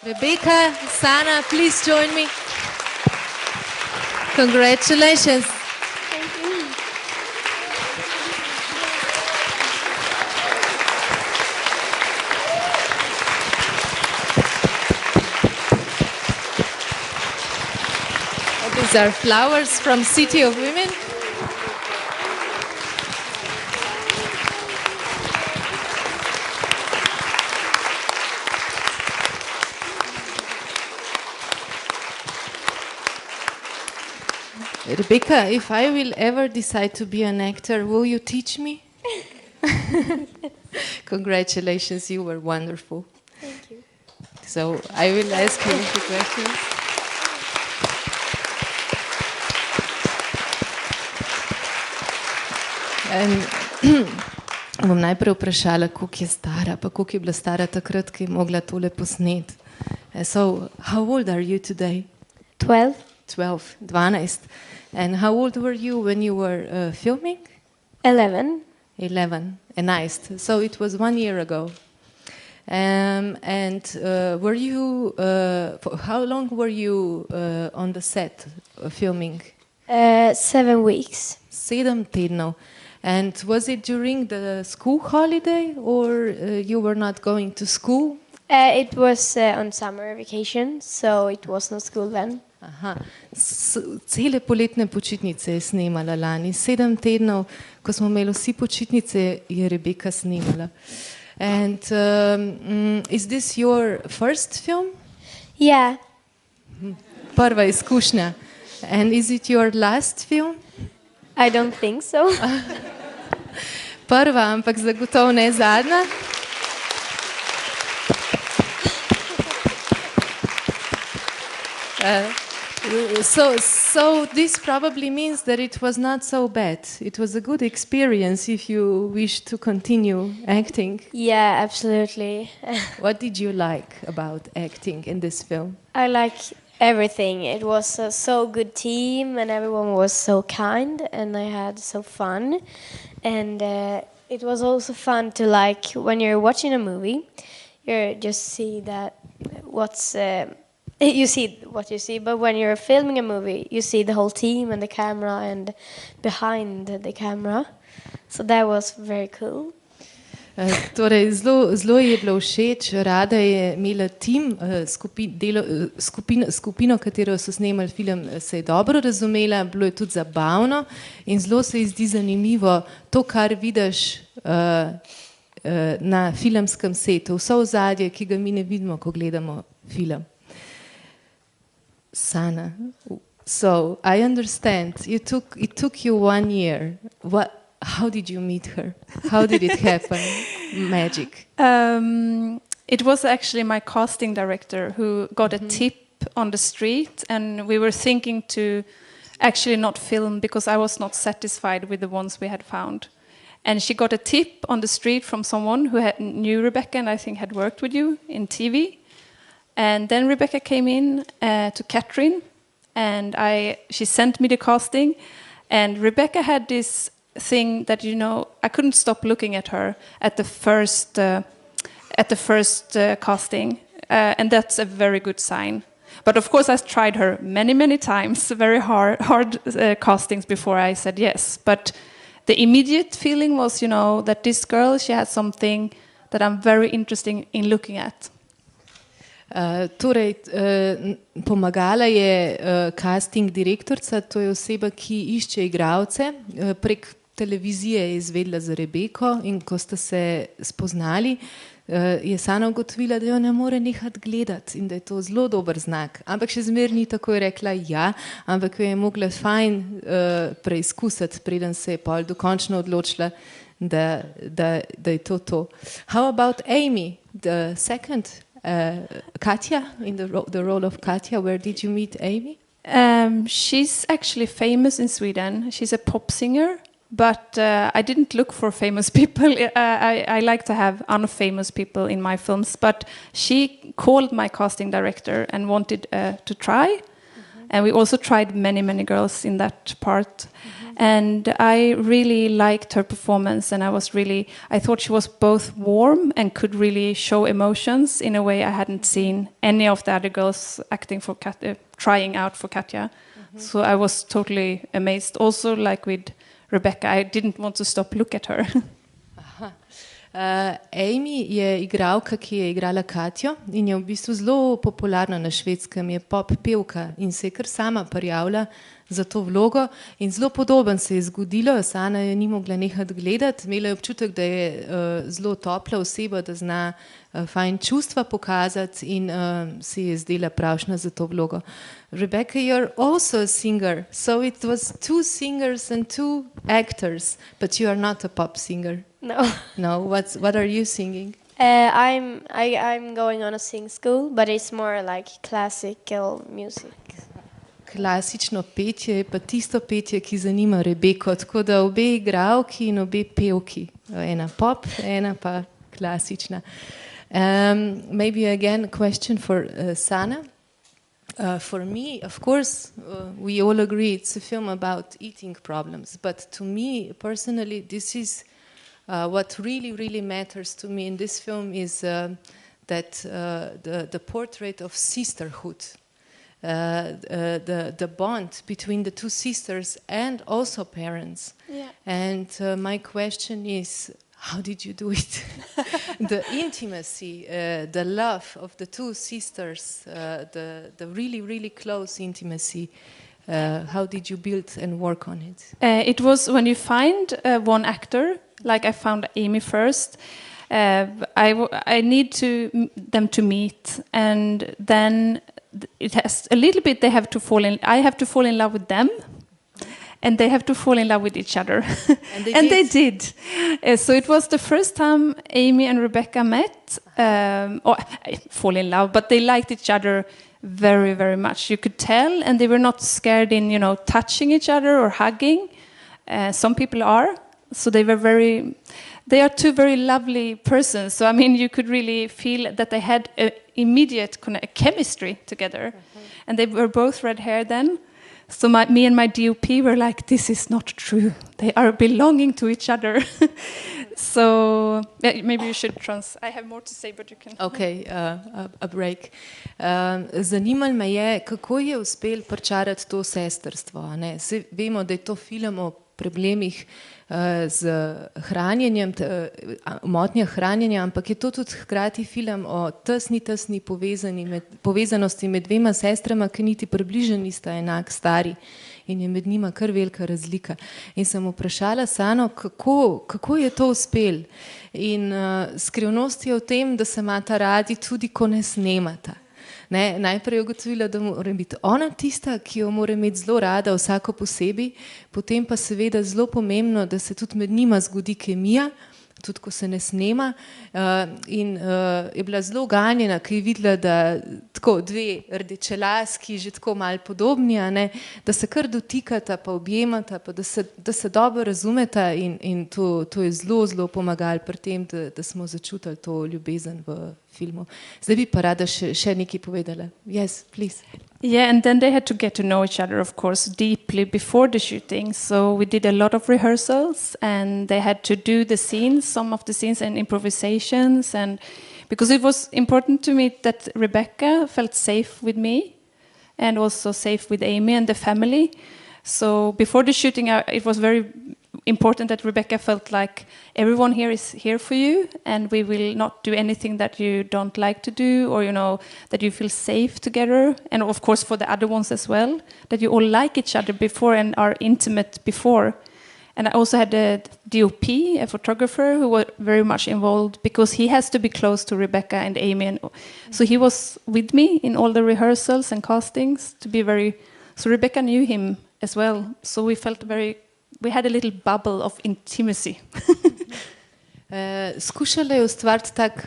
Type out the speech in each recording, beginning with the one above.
Rebecca, Sana, please join me. Congratulations. Thank you. These are flowers from City of Women. Rebecca, if I will ever decide to be an actor, will you teach me? Congratulations, you were wonderful. Thank you. So I will ask you the questions. Bom najprej vprašala, koliko je stara, pa koliko je bila stara takrat, ko je mogla tole posneti. So, how old are you today? 12. 12. And how old were you when you were filming? 11. 11. Nice. So it was 1 year ago. Were you, for how long were you on the set filming? 7 weeks. 7 tednov. And was it during the school holiday or you were not going to school? It was on summer vacation, so it was no school then. Aha. Cele poletne počitnice je snemala lani. 7 tednov, ko smo imeli vsi počitnice, je Rebecca snemala. And is this your first film? Yeah. Prva izkušnja. And is it your last film? I don't think so. Prva, ampak zagotovo ne zadnja. So this probably means that it was not so bad. It was a good experience if you wish to continue acting. Yeah, absolutely. What did you like about acting in this film? I like everything. It was a so good team and everyone was so kind and I had so fun. And it was also fun to like when you're watching a movie, you just see that you see what you see, but when you're filming a movie, you see the whole team and the camera and behind the camera. So that was very cool. Torej, zelo je bilo všeč, rada je imela tim, skupino, katero so snemali film, se je dobro razumela, bilo je tudi zabavno in zelo se ji zdi zanimivo to, kar vidiš na filmskem setu, vso ozadje, ki ga mi ne vidimo, ko gledamo film. Sana, so I understand, it took you 1 year. How did you meet her? How did it happen? Magic. It was actually my casting director who got a tip on the street, and we were thinking to actually not film because I was not satisfied with the ones we had found. And she got a tip on the street from someone who knew Rebecca and I think had worked with you in TV. And then Rebecca came in to Catherine, and she sent me the casting. And Rebecca had this thing that, you know, I couldn't stop looking at her at the first casting, and that's a very good sign. But of course, I tried her many times, very hard castings before I said yes. But the immediate feeling was, you know, that this girl, she had something that I'm very interested in looking at. Torej, pomagala je casting direktorica, to je oseba, ki išče igralce. Prek televizije je izvedela za Rebeko in ko sta se spoznali, je Sana ugotovila, da jo ne more nehati gledati in da je to zelo dober znak. Ampak še zmeraj ni takoj rekla ja, ampak jo je mogla fajn preizkusiti, preden se je pol dokončno odločila, da je to. How about Amy, the second Katja, in the role of Katja, where did you meet Amy? She's actually famous in Sweden. She's a pop singer, but I didn't look for famous people. I like to have unfamous people in my films, but she called my casting director and wanted to try. And we also tried many girls in that part. And I really liked her performance, and I thought she was both warm and could really show emotions in a way I hadn't seen any of the other girls acting for trying out for Katja. So I was totally amazed. Also, like with Rebecca, I didn't want to stop look at her. Amy je igralka, ki je igrala Katjo in je v bistvu zelo popularna na Švedskem, je pop pevka in se je kar sama prijavila za to vlogo in zelo podoben se je zgodilo, Sana je ni mogla nehati gledati, imela je občutek, da je zelo topla oseba, da zna fajn čustva pokazati in se je zdela pravšna za to vlogo. Rebecca, you're also a singer, so it was 2 singers and 2 actors, but you are not a pop singer. No. No, what are you singing? I'm going on a sing school, but it's more like classical music. Klasično petje je pa tisto petje, ki zanima Rebeko, tako da obe igralki in obe pevki, ena pop, ena pa klasična. Maybe again a question for Sana. For me, of course, we all agree it's a film about eating problems, but to me personally, this is what really matters to me in this film is that the portrait of sisterhood. The bond between the 2 sisters and also parents. Yeah. And my question is, how did you do it? The intimacy, the love of the 2 sisters, the really close intimacy. How did you build and work on it? It was when you find one actor, like I found Amy first. I need them to meet, and then it has a little bit. I have to fall in love with them, and they have to fall in love with each other. And they did. So it was the first time Amy and Rebecca met, or fall in love, but they liked each other very much. You could tell, and they were not scared in touching each other or hugging. Some people are, so they are 2 very lovely persons. So I mean, you could really feel that they had an immediate chemistry together, and they were both red hair then. So me and my DOP were like, this is not true. They are belonging to each other. So maybe you should I have more to say, but you can. Okay, a break. Zanimalo me je, kako je uspel pričarati to sestrstvo. Vemo, da je to film o problemih z hranjenjem, motnjah hranjenja, ampak je to tudi hkrati film o tesni povezanosti med 2 sestrama, ki niti približno nista enak stari in je med njima kar velika razlika. In sem vprašala Sano, kako je to uspel. In skrivnost je v tem, da se imata radi tudi, ko ne snemata. Najprej je ugotovila, da mora biti ona tista, ki jo mora imeti zelo rada vsako posebej, potem pa seveda zelo pomembno, da se tudi med njima zgodi kemija, tudi ko se ne snema, in je bila zelo ganjena, ko je videla, da tako 2 rdečelaski, že tako malo podobni, da se kar dotikata pa objemata, pa da se dobro razumeta in to je zelo pomagalo pri tem, da smo začutili to ljubezen v filmu. Zdaj bi pa rada še nekaj povedala. Yes, please. Yeah, and then they had to get to know each other, of course, deeply before the shooting. So we did a lot of rehearsals, and they had to do some of the scenes and improvisations. And because it was important to me that Rebecca felt safe with me and also safe with Amy and the family. So before the shooting, it was very important that Rebecca felt like everyone here is here for you, and we will not do anything that you don't like to do, or that you feel safe together, and of course for the other ones as well, that you all like each other before and are intimate before. And I also had a DOP, a photographer, who was very much involved because he has to be close to Rebecca and Amy, and so he was with me in all the rehearsals and castings so Rebecca knew him as well, so we had a little bubble of intimacy. Skušala je ustvariti tak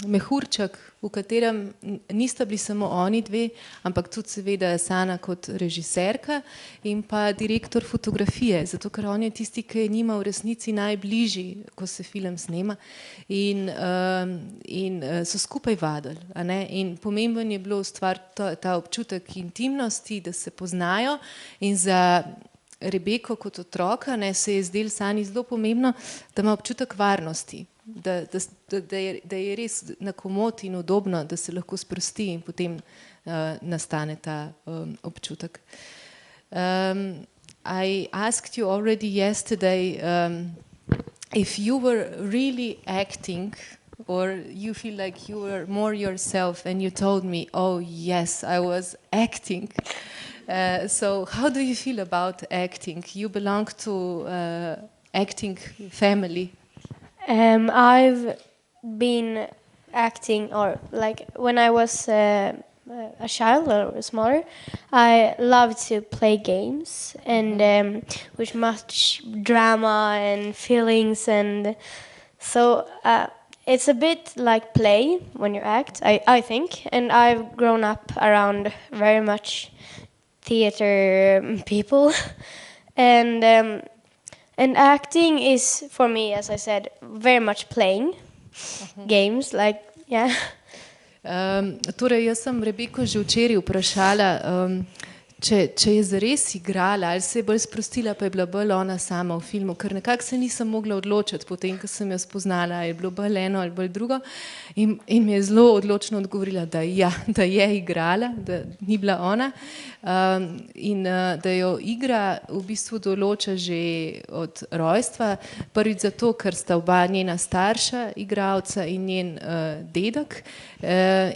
mehurček v katerem nista bili samo oni dve, ampak tudi seveda Sana kot režiserka in pa direktor fotografije, zato ker on je tisti, ki je njima v resnici najbližji, ko se film snema in so skupaj vadili, a ne? In pomemben je bilo ustvariti ta občutek intimnosti, da se poznajo in za Rebeko kot otroka se je zdelo Sani zelo pomembno, da ima občutek varnosti, da je res na komod in udobno, da se lahko sprosti in potem nastane ta občutek. I asked you already yesterday if you were really acting or you feel like you were more yourself, and you told me, oh yes, I was acting. So how do you feel about acting? You belong to acting family. I've been acting, or like when I was a child or smaller, I loved to play games and with much drama and feelings, and so it's a bit like play when you act, I think, and I've grown up around very much theater people and acting is for me, as I said, very much playing games, like yeah. Torej, jaz sem Rebeko že včeraj vprašala, če je zares igrala ali se je bolj sprostila, pa je bila bolj ona sama v filmu, ker nekako se nisem mogla odločiti potem, ko sem jo spoznala, ali je bilo bolj eno ali bolj drugo, in mi je zelo odločno odgovorila, da je igrala, da ni bila ona in da jo igra v bistvu določa že od rojstva, prvič zato, ker sta oba njena starša igralca in njen dedek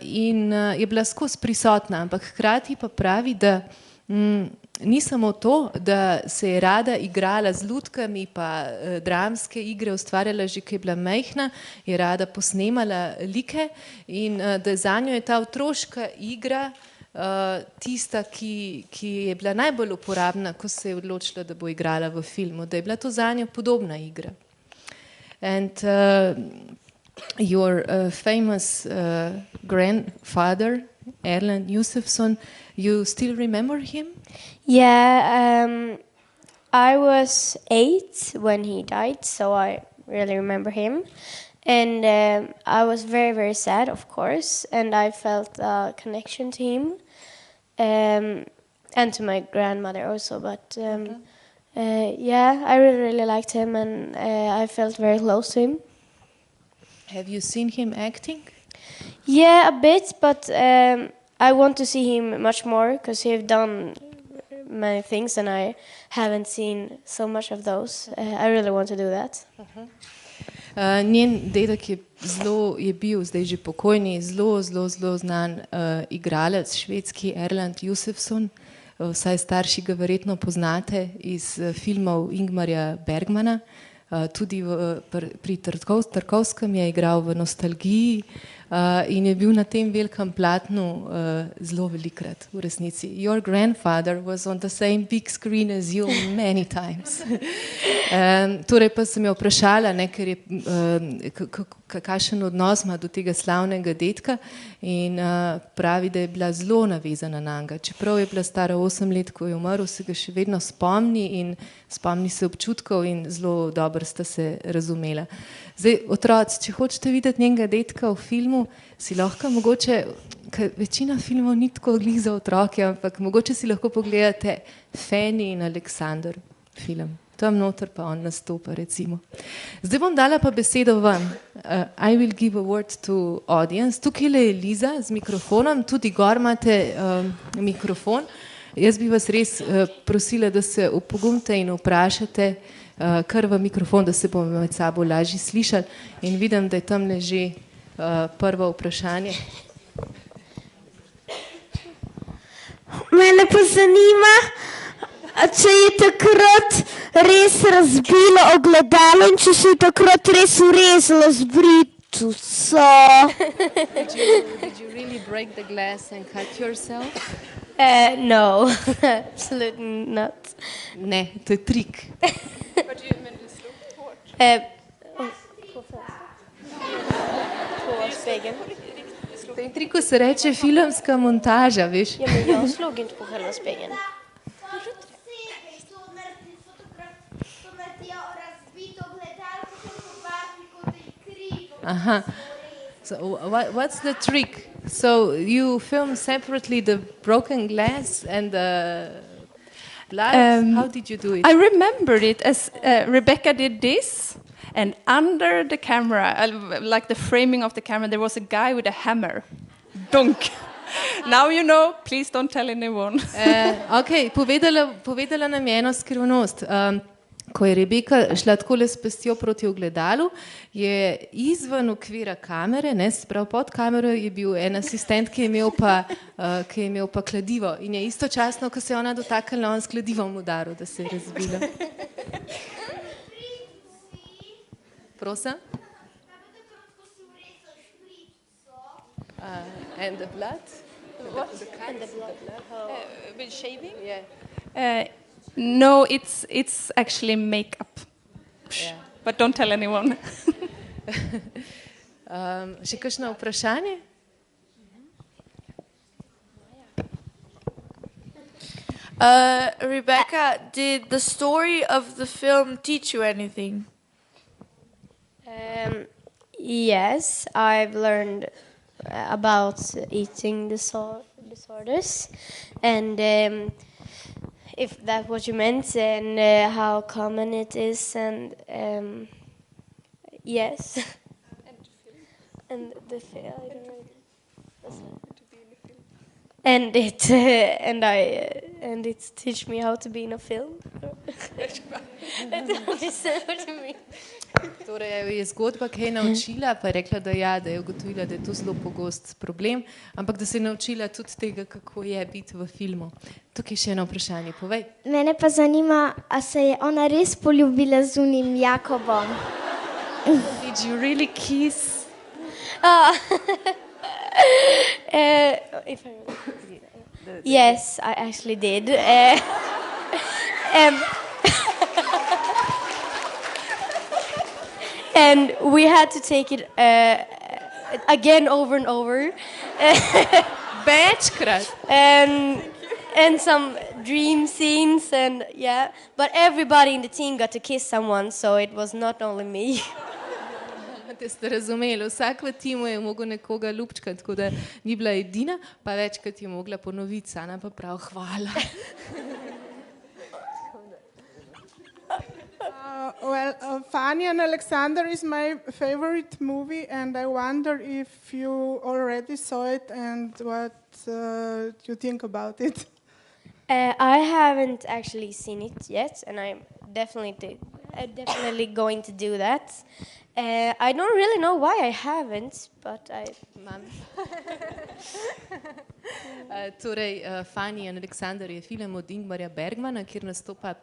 in je bila skozi prisotna, ampak hkrati pa pravi, da ni samo to, da se je rada igrala z lutkami pa dramske igre ustvarjala že, ko je bila majhna, je rada posnemala like in da zanjo je ta otroška igra tista, ki je bila najbolj uporabna, ko se je odločila, da bo igrala v filmu, da je bila to zanjo podobna igra. And your famous grandfather, Erland Josephson, you still remember him? Yeah, I was 8 when he died, so I really remember him. And I was very, very sad, of course, and I felt a connection to him and to my grandmother also. But yeah, I really, really liked him, and I felt very close to him. Have you seen him acting? Yeah, a bit, but I want to see him much more because he's done many things and I haven't seen so much of those. I really want to do that. Njen dedek je bil zdaj že pokojni, zelo znan igralec, švedski Erland Josephson, vsaj starši ga verjetno poznate iz filmov Ingmarja Bergmana, tudi pri Tarkovskem je igral v Nostalgiji in je bil na tem velikem platnu zelo velikrat v resnici. Your grandfather was on the same big screen as you many times. Torej pa sem jo vprašala, ker je kakšen odnos ima do tega slavnega dedka in pravi, da je bila zelo navezana na njega. Čeprav je bila stara 8 let, ko je umrl, se ga še vedno spomni in spomni se občutkov in zelo dobro sta se razumela. Zdaj, otroci, če hočete videti njenega dedka v filmu, si lahko mogoče, ker večina filmov ni tako glih za otroke, ampak mogoče si lahko pogledate Fanny in Aleksandar film. Tam noter pa on nastopa, recimo. Zdaj bom dala pa besedo vam. I will give a word to audience. Tukaj je Liza z mikrofonom, tudi gor imate mikrofon. Jaz bi vas res prosila, da se opogumite in vprašate kar v mikrofon, da se bomo med sabo lažje slišali. In vidim, da je tam že prvo vprašanje. Mene pa zanima, če je takrat res razbilo ogledalo in če se je takrat res urezalo z brituso. Did you really break the glass and cut yourself? No, absolutely not. Ne, to je trik. Tem triku se reče filmska montaža, veš. Ja, men jag slog inte på själva spegeln. Aha. So what's the trick? So you film separately the broken glass and the blood? How did you do it? I remembered it as Rebecca did this, and under the camera, like the framing of the camera, there was a guy with a hammer. Dunk. Now you know, please don't tell anyone. Ok, povedala nam je eno skrivnost. Ko je Rebeka šla takole s pestjo proti ogledalu, je izven okvira kamere, ne, se pravi pod kamero je bil en asistent, ki je imel pa kladivo in je istočasno, ko se je ona dotaknila, on s kladivom udaril, da se je razbila. Prosim? And the blood? What? And the blood. With shaving? Yeah. No, it's actually makeup. Yeah. But don't tell anyone. Še kakšno vprašanje? Rebecca, did the story of the film teach you anything? Yes, I've learned about eating disorders, and if that's what you meant, and how common it is, and yes, and the film. I don't know. And it and it teach me how to be in a film. I don't understand what you mean. Torej je zgodba kaj naučila, pa je rekla, da je ugotovila, da je to zelo pogost problem, ampak da se je naučila tudi tega, kako je biti v filmu. Tukaj še eno vprašanje, povej. Mene pa zanima, a se je ona res poljubila z unim Jakobom? Did you really kiss? If I yes, I actually did. And we had to take it again over and over. Večkrat. And some dream scenes, and yeah. But everybody in the team got to kiss someone, so it was not only me. Te ste razumeli, vsak v timu je mogel nekoga ljubčkati, tako da ni bila edina, pa večkrat je mogla ponoviti, Sana pa prav hvala. Fanny and Alexander is my favorite movie, and I wonder if you already saw it and what you think about it. I haven't actually seen it yet, and I'm definitely going to do that. I don't really know why I haven't, but I... Torej, Fanny and Alexander je film od Ingmarja Bergmana, kjer nastopa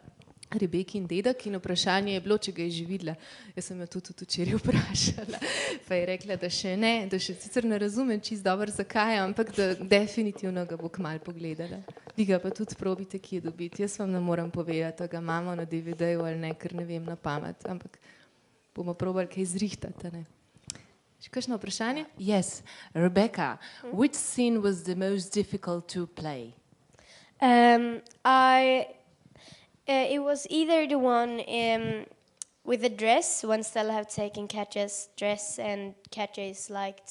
Rebekin dedek in vprašanje je bilo, če ga je že videla. Jaz sem jo tudi včeraj vprašala, pa je rekla, da še ne, da še sicer ne razumem čisto dobro zakaj, ampak da definitivno ga bo kmalu pogledala. Vi ga pa tudi probite kje dobiti. Jaz vam ne moram povedati, da ga imamo na DVD-ju ali ne, ker ne vem na pamet, ampak bomo probali kaj zrihtati, ne. Še kakšno vprašanje? Yes, Rebecca, which scene was the most difficult to play? It was either the one with the dress, when Stella have taken Katja's dress and Katja is like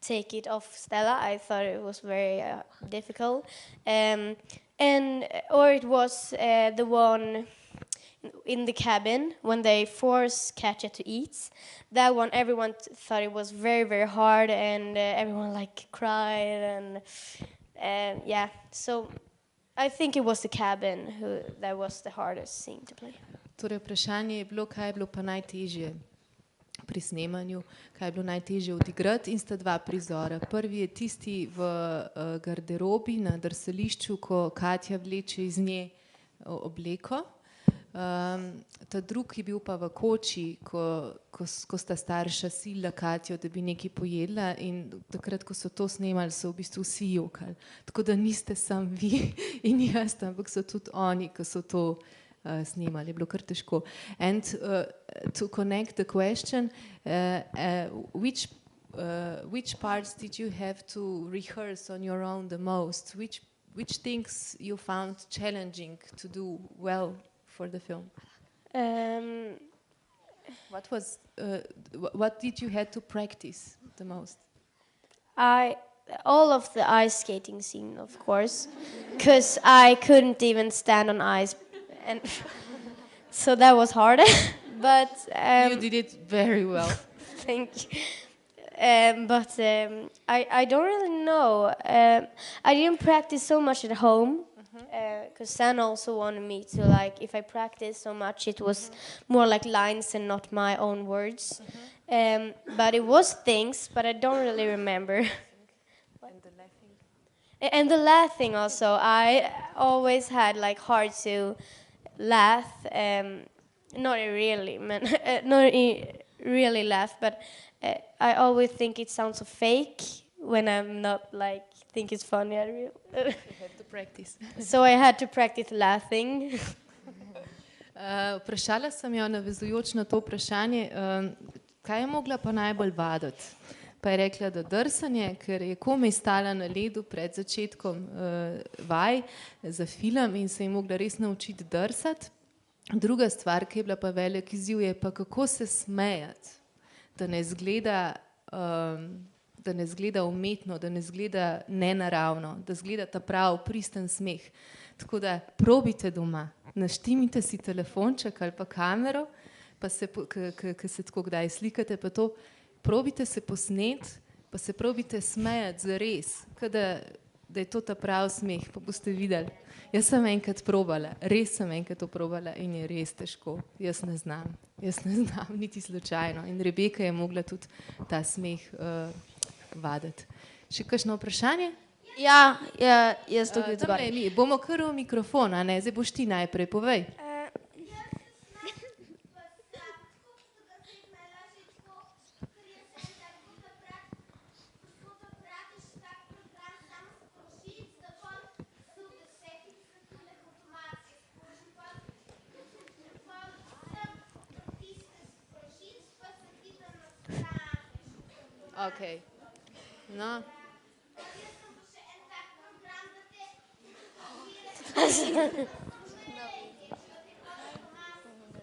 take it off Stella. I thought it was very difficult. Or it was the one in the cabin when they force Katja to eat. That one, everyone thought it was very, very hard, and everyone like cried, and yeah. So I think it was the cabin that was the hardest scene to play. Torej, vprašanje je bilo, kaj je bilo pa najtežje pri snemanju, kaj je bilo najtežje odigrati, in sta dva prizora. Prvi je tisti v garderobi na drsališču, ko Katja vleče iz nje obleko. Ta drugi je bil pa v koči, ko sta starša silila Katjo, da bi nekaj pojedla, in takrat, ko so to snemali, so v bistvu vsi jokali. Tako da niste sam vi in jaz, ampak so tudi oni, ko so to snemali. Je bilo kar težko. And to connect the question, which which parts did you have to rehearse on your own the most? Which things you found challenging to do well for the film? What did you had to practice the most? All of the ice skating scene, of course, because I couldn't even stand on ice, and so that was hard. But You did it very well. thank you. But I don't really know. I didn't practice so much at home because San also wanted me to, like, if I practiced so much, it was more like lines and not my own words. But it was things, but I don't really remember. And the laughing also, I always had like hard to laugh. Not really, man, really laugh, but I always think it sounds so fake when I'm not like think it's funny. You had to practice. So I had to practice laughing. Vprašala sem jo, navezujoč na to vprašanje, kaj je mogla pa najbolj vaditi. Pa je rekla, da drsanje, ker je komaj stala na ledu pred začetkom vaj za film in se je mogla res naučiti drsati. Druga stvar, ki je bila pa velik izziv, je pa kako se smejati, da ne zgleda umetno, da ne zgleda nenaravno, da zgleda ta prav pristen smeh. Tako da probite doma, naštimite si telefonček ali pa kamero, pa se, ki se tako kdaj slikate, pa to, probite se posnet, pa se probite smejati zares, da je to ta prav smeh, pa boste videli. Jaz sem enkrat probala, res sem enkrat to probala in je res težko. Jaz ne znam, niti slučajno. In Rebeka je mogla tudi ta smeh vaditi. Še kakšno vprašanje? Ja, jaz tukaj Tamle, mi bomo kar v mikrofon, a ne? Zdaj boš ti najprej, povej. Okay. No.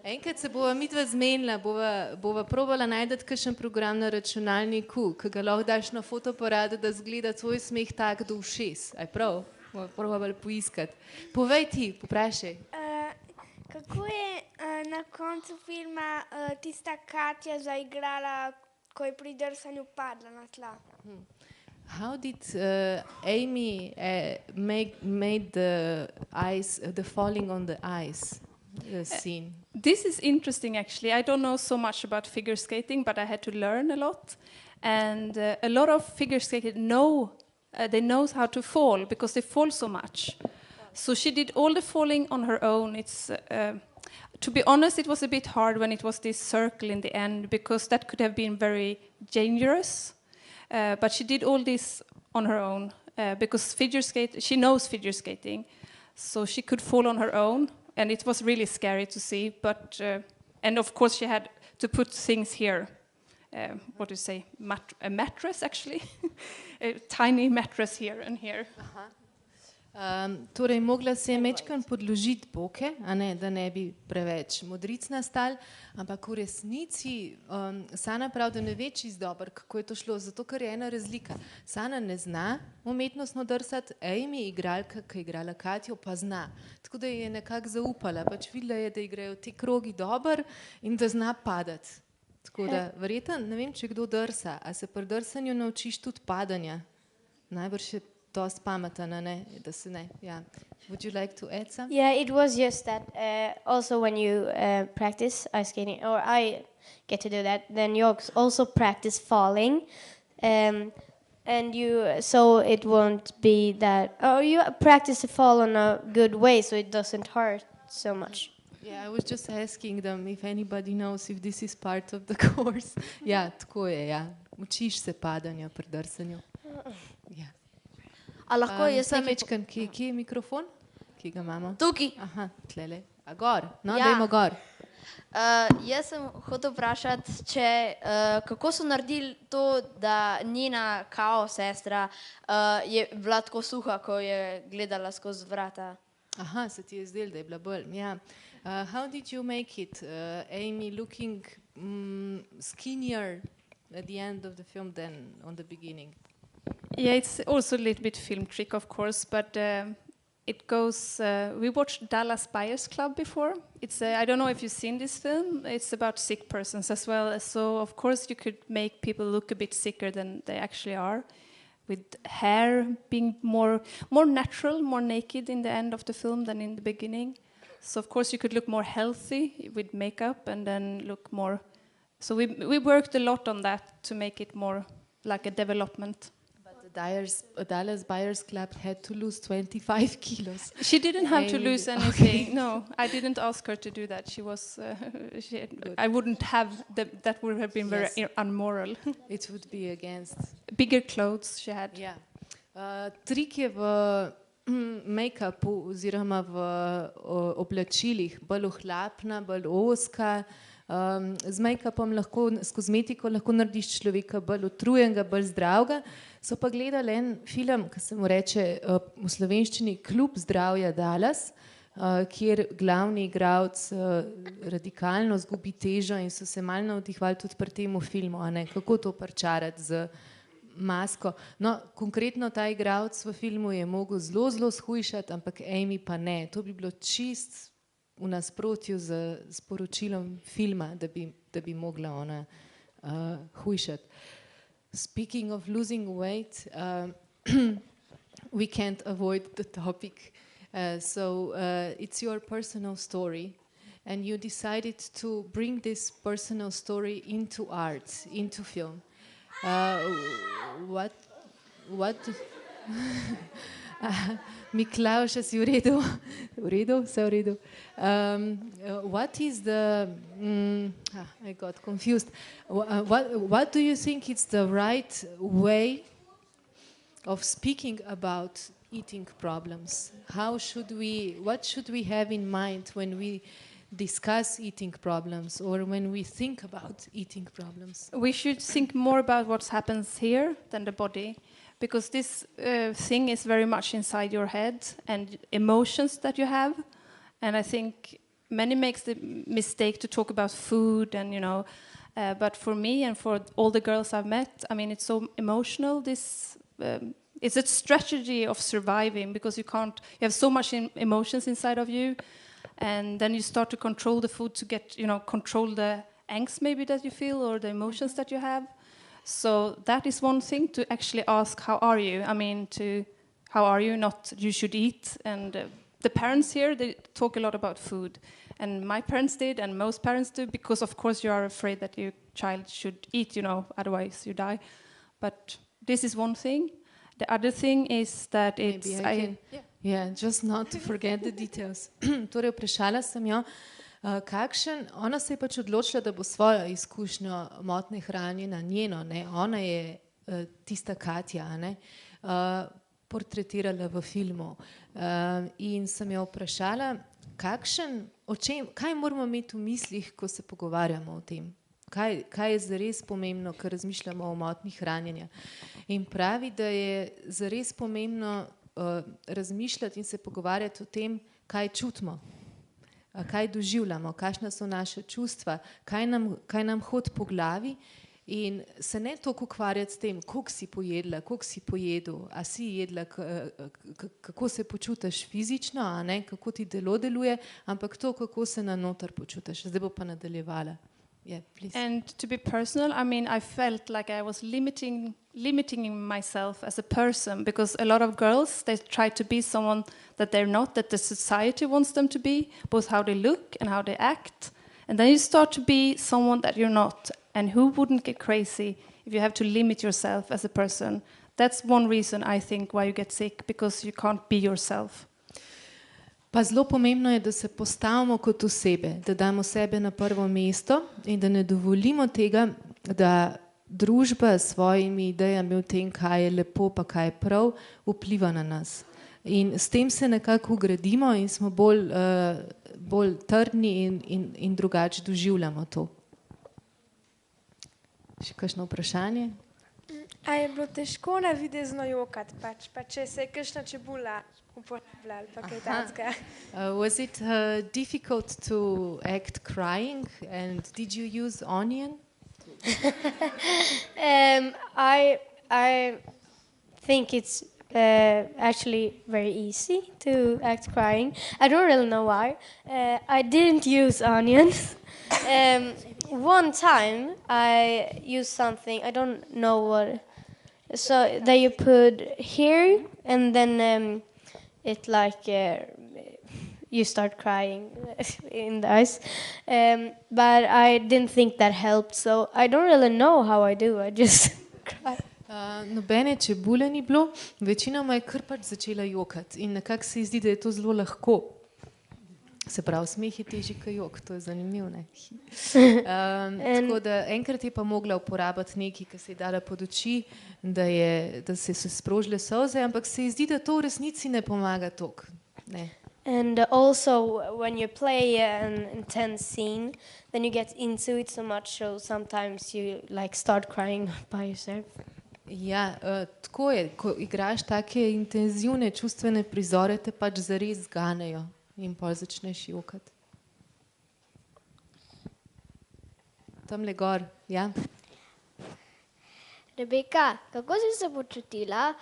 Enkrat se bova midva zmenila, bova probala najti kakšen program na računalniku, ki ga lahko daš na fotoaparat, da zgleda tvoj smeh tak do ušes. Aj prav? Bova probala poiskati. Povej ti, poprašaj. Kako je na koncu filma tista Katja zaigrala, ko je pri drsanju padla na tla? How did Amy made the falling on the ice scene? This is interesting, actually. I don't know so much about figure skating, but I had to learn a lot. And a lot of figure skaters know how to fall because they fall so much. So she did all the falling on her own. It's to be honest, it was a bit hard when it was this circle in the end because that could have been very dangerous. But she did all this on her own because she knows figure skating, so she could fall on her own, and it was really scary to see. But and of course she had to put things here. What do you say? A mattress, actually, a tiny mattress here and here. Torej, mogla se je mečkan podložiti boke, a ne, da ne bi preveč modric nastal, ampak v resnici Sana pravi, da ne ve čisto dobro, kako je to šlo, zato ker je ena razlika. Sana ne zna umetnostno drsati, Amy, igralka, ki je igrala Katjo, pa zna. Tako da je nekako zaupala, pač videla je, da igrajo ti krogi dobro in da zna padati. Tako da, verjetno, ne vem, če kdo drsa, a se pri drsanju naučiš tudi padanja. Najbrž je dost pameten, ne, da se ne, ja. Would you like to add something? Yeah, it was just that also when you practice ice skating, or I get to do that, then you also practice falling. And so it won't be that, you practice to fall in a good way so it doesn't hurt so much. Yeah, I was just asking them if anybody knows if this is part of the course. Ja, tako je, ja. Učiš se padanja pri drsanju. Ja. A lahko jaz Sam večkrat, kje je mikrofon, ki ga imamo? Tukaj. Aha, tlele. A gor? No, Ja. dajmo gor. Jaz sem hotel vprašati, kako so naredili to, da njena kao sestra je bila tako suha, ko je gledala skozi vrata. Aha, se ti je zdelo, da je bila bolj. Ja. How did you make it, Amy, looking skinnier at the end of the film than on the beginning? Yeah, it's also a little bit film trick, of course, but it goes. We watched Dallas Buyers Club before. It's I don't know if you've seen this film. It's about sick persons as well. So of course you could make people look a bit sicker than they actually are, with hair being more natural, more naked in the end of the film than in the beginning. So of course you could look more healthy with makeup and then look more. So we worked a lot on that to make it more like a development. The Dallas Buyers Club had to lose 25 kilos. She didn't have to lose anything. Okay. No, I didn't ask her to do that. She was. I wouldn't have. That would have been very unmoral. It would be against. Bigger clothes she had. Yeah. Trik je v make-upu oziroma v oblačilih bolj ohlapna, bolj ozka. Z make-upom lahko, s kozmetiko lahko narediš človeka bolj utrujenega, bolj zdravega. So pa gledali en film, ki se mu reče v slovenščini Klub zdravja Dallas, kjer glavni igralec radikalno zgubi težo in so se malo navdihvali tudi pri temu filmu, a ne, kako to pričarati z masko. No, konkretno ta igralec v filmu je mogel zelo shujšati, ampak Amy pa ne. To bi bilo čist v nasprotju z sporočilom filma, da bi mogla ona hujšati. Speaking of losing weight, we can't avoid the topic. So it's your personal story, and you decided to bring this personal story into art, into film. What? Miklauš, si v redu? V redu, vse v redu. What is the... I got confused. What do you think is the right way of speaking about eating problems? What should we have in mind when we discuss eating problems or when we think about eating problems? We should think more about what happens here than the body. Because this thing is very much inside your head and emotions that you have. And I think many makes the mistake to talk about food and, but for me and for all the girls I've met, I mean, it's so emotional. This it's a strategy of surviving because you have so much emotions inside of you. And then you start to control the food to get, control the angst maybe that you feel or the emotions that you have. So that is one thing, to actually ask, how are you? I mean, how are you? Not you should eat. And the parents here, they talk a lot about food. And my parents did, and most parents do, because of course you are afraid that your child should eat, otherwise you die. But this is one thing. The other thing is that it's... Yeah, just not to forget the details. Torej, vprašala sem jo, ona se je pač odločila, da bo svojo izkušnjo motne hranjenja, njeno, ne, ona je tista Katja, ne, portretirala v filmu. In sem jo vprašala, kaj moramo imeti v mislih, ko se pogovarjamo o tem? Kaj je zares pomembno, ko razmišljamo o motnih hranjenja? In pravi, da je zares pomembno razmišljati in se pogovarjati o tem, kaj čutimo, kaj doživljamo, kakšna so naše čustva, kaj nam hodi po glavi in se ne toliko ukvarjati s tem, koliko si pojedla, koliko si pojedel, a si jedla, kako se počutiš fizično, a ne, kako ti telo deluje, ampak to, kako se na noter počutiš. Zdaj bo pa nadaljevala. Yeah, please. And to be personal, I mean, I felt like I was limiting myself as a person, because a lot of girls, they try to be someone that they're not, that the society wants them to be, both how they look and how they act. And then you start to be someone that you're not. And who wouldn't get crazy if you have to limit yourself as a person? That's one reason, I think, why you get sick, because you can't be yourself. Pa zelo pomembno je, da se postavimo kot osebe, da damo sebe na prvo mesto in da ne dovolimo tega, da družba s svojimi idejami o tem, kaj je lepo pa kaj je prav, vpliva na nas. In s tem se nekako ugradimo in smo bolj bolj trdni in drugače doživljamo to. Še kakšno vprašanje? A je bilo težko navidezno jokati, pa če se je kakšna čebula uporabljala ali pa kaj takega? Was it difficult to act crying and did you use onion? I think it's actually very easy to act crying. I don't really know why. I didn't use onions. One time I used something, I don't know what, so that you put here and then it like you start crying in the eyes. But I didn't think that helped, so I don't really know how I do. I just cry. Nobene čebule ni bilo, večinoma je kar pač začela jokati in nekako se zdi, da je to zelo lahko. Se pravi, smeh je težji kot jok, to je zanimivo, ne? Tako da enkrat je pa mogla uporabiti nekaj, ki se je dala pod oči, da se so sprožile solze, ampak se ji zdi, da to v resnici ne pomaga toliko. And also when you play an intense scene, then you get into it so much, so sometimes you like start crying by yourself. Ja, tako je, ko igraš take intenzivne čustvene prizore, te pač zares zganejo in pol začneš jokati. Tamle gor, ja. Rebeka, kako si se počutila,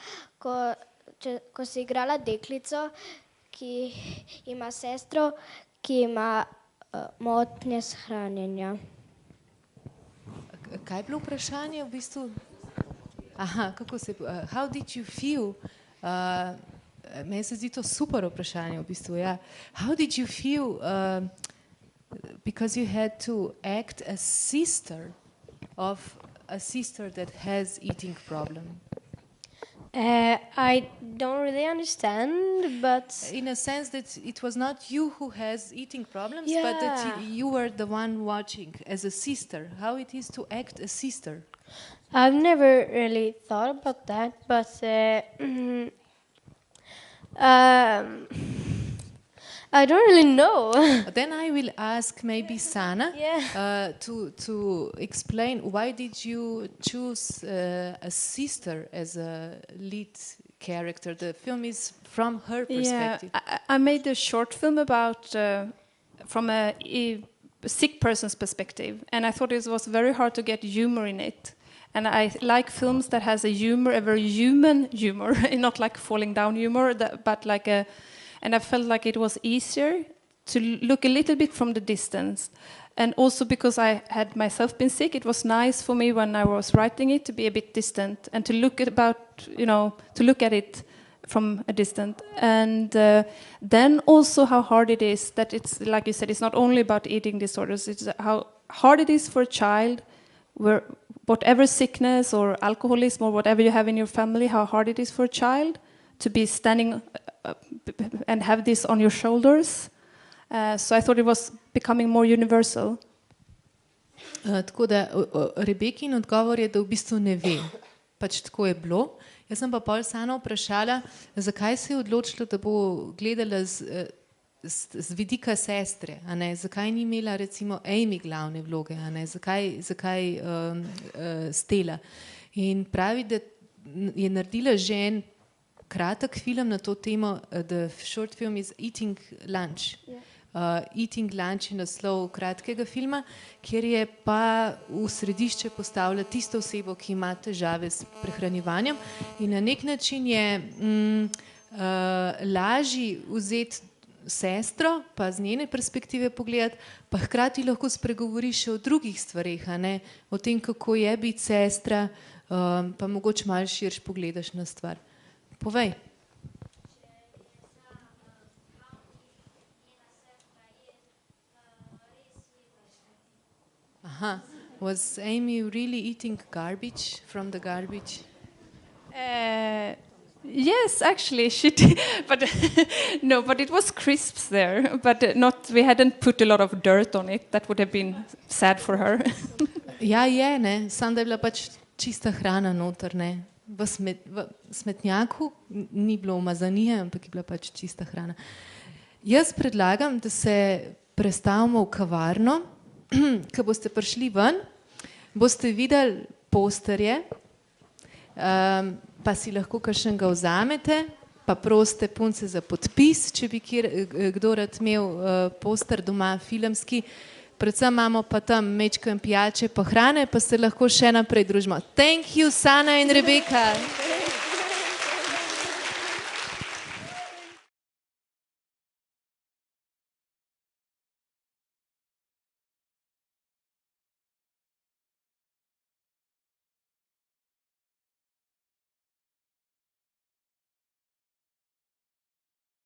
ko si igrala deklico, ki ima sestro, ki ima motnje s hranjenja? Kaj je bilo vprašanje v bistvu? Aha, kako se, how did you feel? Meni se zdi to super vprašanje v bistvu, ja. How did you feel because you had to act as sister of a sister that has eating problem? I don't really understand, but in a sense that it was not you who has eating problems, Yeah. but that you were the one watching as a sister. How it is to act a sister? I've never really thought about that, but I don't really know. Then I will ask maybe Sana Yeah. to explain why did you choose a sister as a lead character. The film is from her perspective. Yeah, I made a short film about from a sick person's perspective, and I thought it was very hard to get humor in it. And I like films that has a humor, a very human humor, not like falling down humor, but like a. And I felt like it was easier to look a little bit from the distance. And also because I had myself been sick, it was nice for me when I was writing it to be a bit distant and to look at it from a distance. And then also how hard it is that it's, like you said, it's not only about eating disorders, it's how hard it is for a child, where whatever sickness or alcoholism or whatever you have in your family, how hard it is for a child to be standing and have this on your shoulders. So I thought it was becoming more universal. Tako da Rebekin odgovor je, da v bistvu ne ve. Pač tako je bilo. Jaz sem pa pol Sano vprašala, zakaj se je odločila, da bo gledala z vidika sestre, a ne? Zakaj ni imela recimo Amy glavne vloge, a ne? Zakaj Stella. In pravi, da je naredila že en kratek film na to temo. The short film is Eating Lunch. Eating Lunch je naslov kratkega filma, kjer je pa v središče postavila tisto osebo, ki ima težave s prehranjevanjem, in na nek način je lažje vzeti sestro, pa z njene perspektive pogledati, pa hkrati lahko spregovoriš še o drugih stvareh, a ne? O tem, kako je biti sestra, pa mogoče malo širš pogledaš na stvar. Povej. Aha. Was Amy really eating garbage from the garbage? Yes, actually, she did. But no, but it was crisps there. But not. We hadn't put a lot of dirt on it. That would have been sad for her. Ja, je, ne. Samo da je bila pač čista hrana noter, ne. V smetnjaku ni bilo umazanije, ampak je bila pač čista hrana. Jaz predlagam, da se prestavimo v kavarno, ko boste prišli ven, boste videli posterje, pa si lahko kakšnega vzamete, pa proste punce za podpis, če bi kdo rad imel poster doma filmski. Predvsem imamo pa tam mečken pijače pa hrane, pa se lahko še naprej družimo. Thank you, Sana in Rebeka.